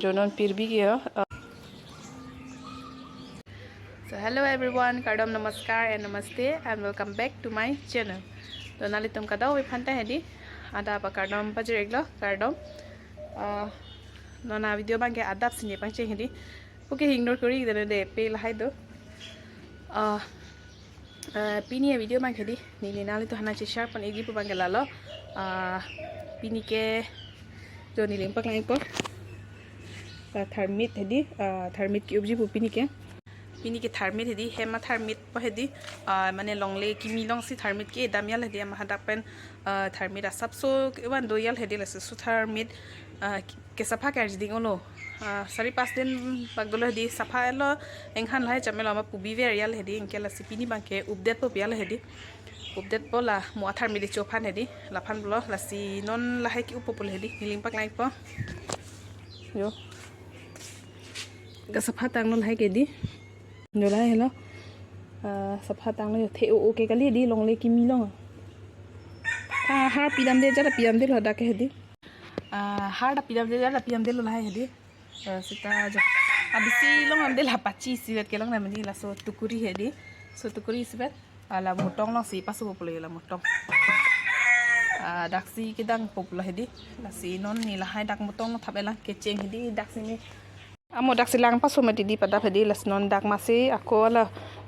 जोनों फिर भी गया So hello everyone, Kardom namaskar and namaste and welcome back to my channel. तो नाले तुम कदा हुए फंता है दी आधा apa Kardom pajereglo Kardom nona video bang ke adap sini bang ceh di oke ignore kuri gitu deh pel hai do pini ya video bang ke di ni naले तो हना चे sharp pan egi pu bang ke lalo pini ke जो नी लिंपक line पर thermite है दी thermite की उपजी pu pini ke thermit hedi hema thermit pa hedi mane longle kimi long si thermit ke damial hedi ama hadak pen thermit asap so wan doyal hedi lase su thermit ke safa ka jdi ngono sari pas din bagolo hedi safa lo enghan lai chamelo ama pubi ver yal hedi enke lase pini banke update po pial hedi update po la mo thermit chofan hedi la phan blo lasi non la hai ki upopol hedi niling pak lai po yo ga safa tang non hai ke di जो ला hello सफा तांग लो थे okay कली दी लोंग ले किमी लोंग हार पिदम दे जरा पिदम दे लदा के हेदी हार पिदम दे जरा पिदम दे लो ला हेदी सिता जो अबिसी लोंग हम दे ला पाची सिबेत के लोंग ना मनी ला सो टुकुरी हेदी सो टुकुरी सिबेत ला मोटोंग लोंग सी पासो पोपले ला मोटोंग दाक्सी के दांग पोपलो हेदी ला सी नॉन नी ला हाय दाक मोटोंग थाबेला के चेंग हेदी दाक्सी में amo dak silang paso mati di pada phedi lasnon dak masi ako la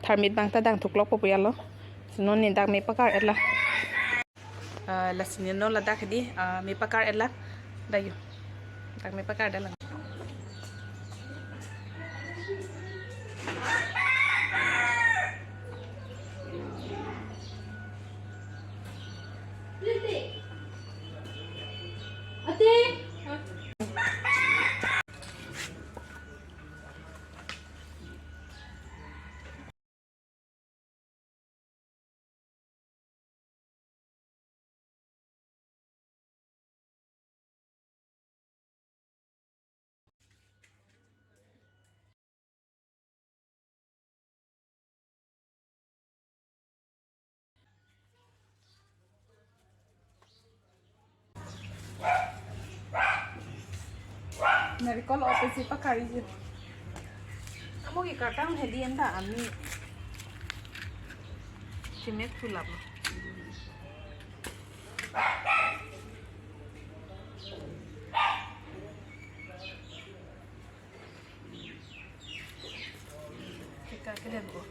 thermit bang ta dang thuklok popial lo sinon ni dak me pakar etla lasni no la dak di me pakar etla dayo dak me pakar dalang Nari kalau opesi pakari je. Kamu ki kadang hedi enda ami. Cimet pula lo. Kita kena go.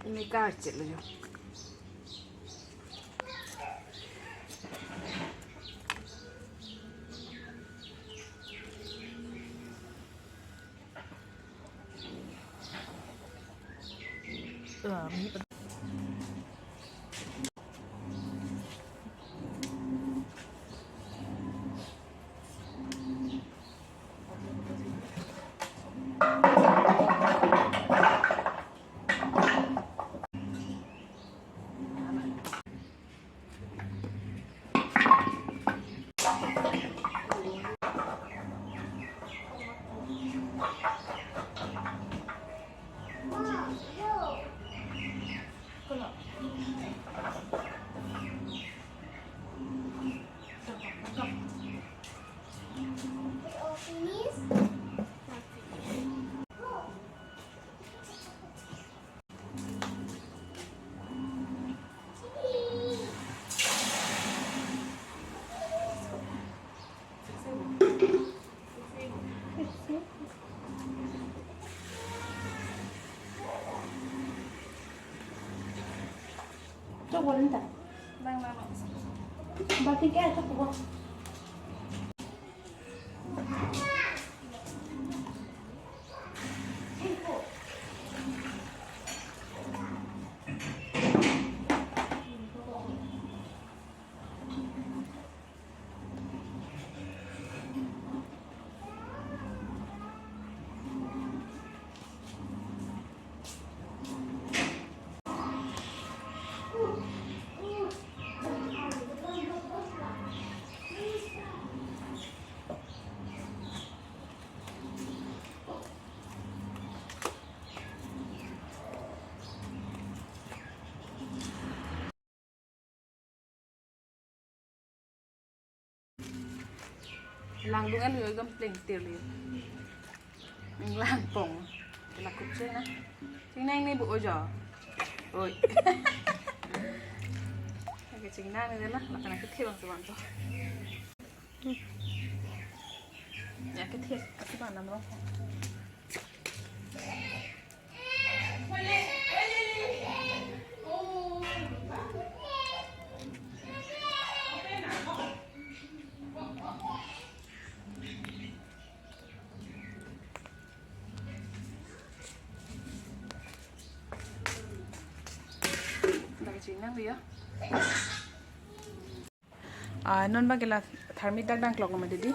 Ini karcel lo. Coba bentar. Bang. Batiknya coba. lang đúng ăn rồi gom pleng tiền liền mình lang bổng là cục chơi nè chính năng này bộ giỏ rồi cái chính năng này là cái này cái thiệp bằng sự bạn cho nhà cái thiệp các bạn làm không chính năng gì á non bang kela tharmit dak dang klok ma dedi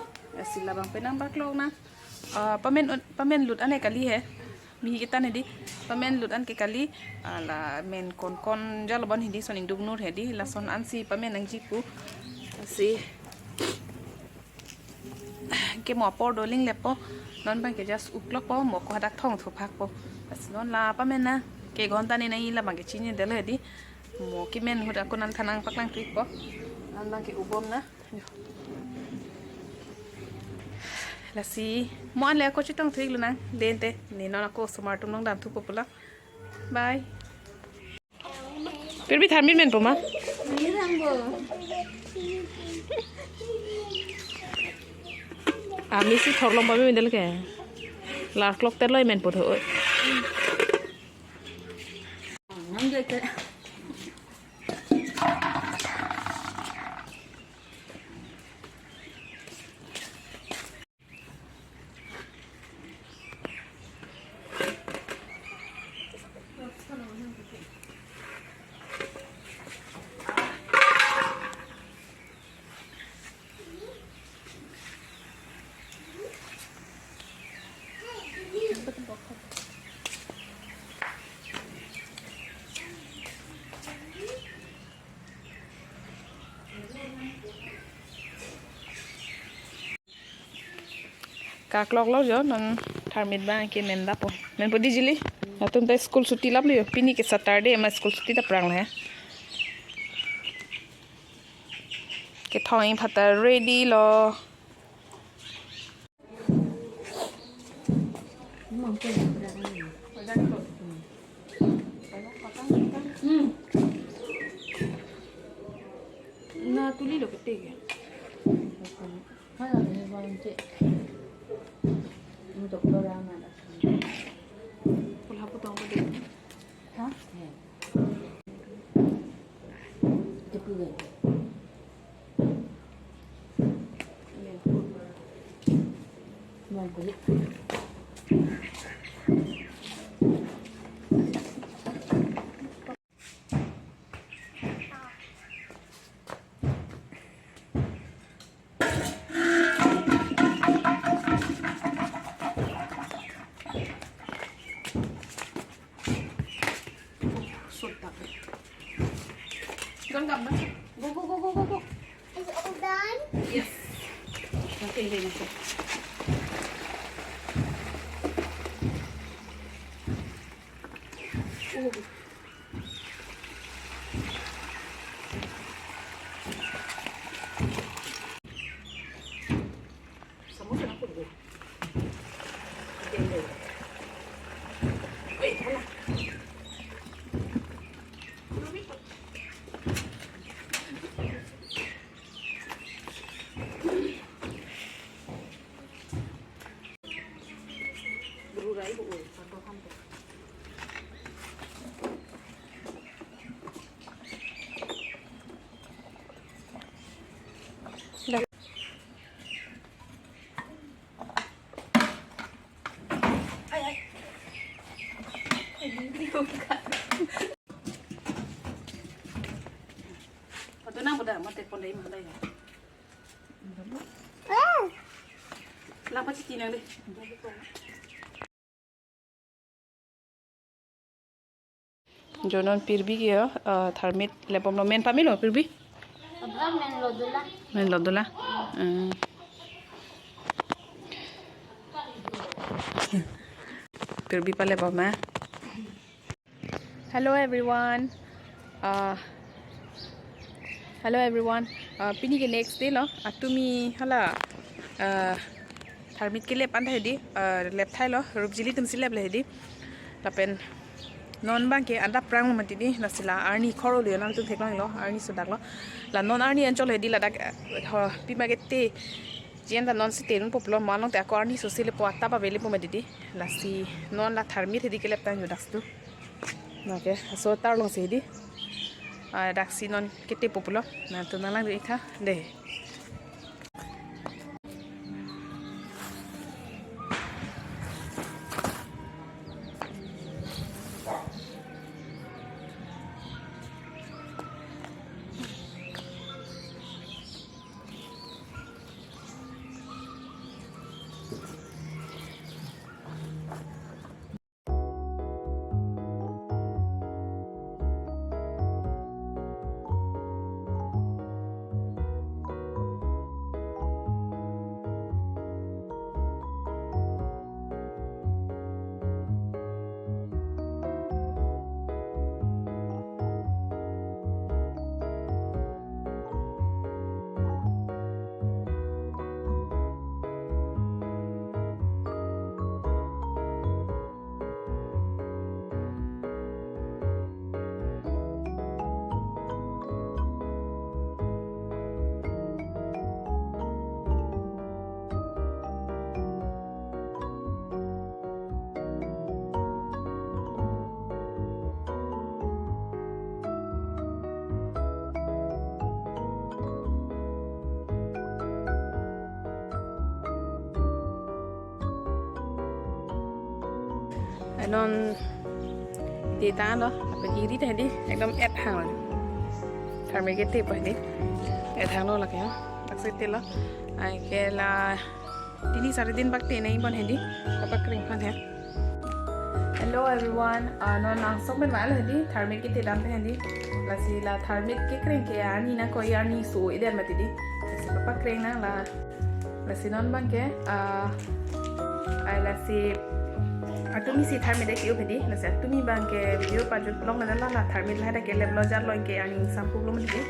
sila bang penang bak klok na pamen lut ane kali he mi kita ne di pamen lut an ke kali la men kon jalban hindi soning dugnur hedi la son an si pamen ang jipu si ke mo por doling lepo non bang ke jas uklok po mo ko hadak thong thupak po non la pamen na ke gonta ne nai la bang ke chini del hedi mo kimen hoda konan thanang paklang trik po nan bang ke ubom na la si mo an le ko chitong thik lu na lente ni non ko smart nong dam thu popula bye फिर भी थार्मिट main पोमा नहीं रंगो आमी सी थोरलम बाबे मेंदल के लाख लोक तेलय main पोथो नम देते các log lo jo non tharmit ba ke men da po men podi jili atun ta school chutti lap liyo pini ke saturday ma school chutti ta prang le ke thoi phata ready lo mong cái gì ra na tuli lo ke te hay là người vào chị một chục đô la mà đã pul hapu tong podi hả chụp người mong cái gì con cầm đó go is it all done yes okay đây này samosa nó cũng được đây wait hold on berurai bu contoh kamu Atau nang pada mati pon dai mati. Lapa citi nang deh. Jonon pirbi kia tharmit lepom lo men pamilo pirbi. abang Men lodola. Pirbi pale pama. Hello everyone. Hello everyone. Pini ke next day lo. Atumi hala tharmit ke lep an hedi lep thai lo rubjili tumsi lep le hedi lapen non bang ke anda prang mati di nasila arni khoro le nam tu theklang lo arni sudak lo la non arni anchol hedi la dak pi magete jian da non si ten poplo malong ta ko arni so sile po atta ba veli po mati di la si non la tharmit hedi ke lep tan judas tu nake so tar long se hedi dak si non kete poplo na tu nalang de kha de non di ta lo apa iri tadi ekdom et hang tharmit ke te pahdi et hang lo la ke tak se te lo ai ke la tini sare din bak te nei bon hendi apa kring khan hai hello everyone non nang sok ben mal hendi tharmit ke te dam te hendi la si la tharmit ke kring ke ani na ko yani so iden mati di se papa kring na la si non bang ke ai la si atumi si tharmit ke ubedi la se atumi bang ke video pa jut long na la tharmit la da ke lem lo jar lo ke ani sampu lo mati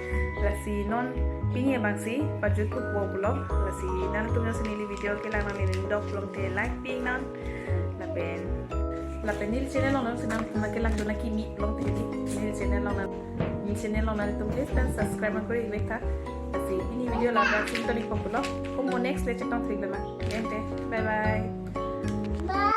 la si non pini bang si pa jut ku bo blog la si nan tu na sini video ke la na ni dog blog te like ping nan la pen nil channel lo na sinam na ke lang do na ki mi blog te di nil channel lo na tu please dan subscribe ma kori vekta la si ini video la ba sin to lik po blog como next le check out thik la ma bye bye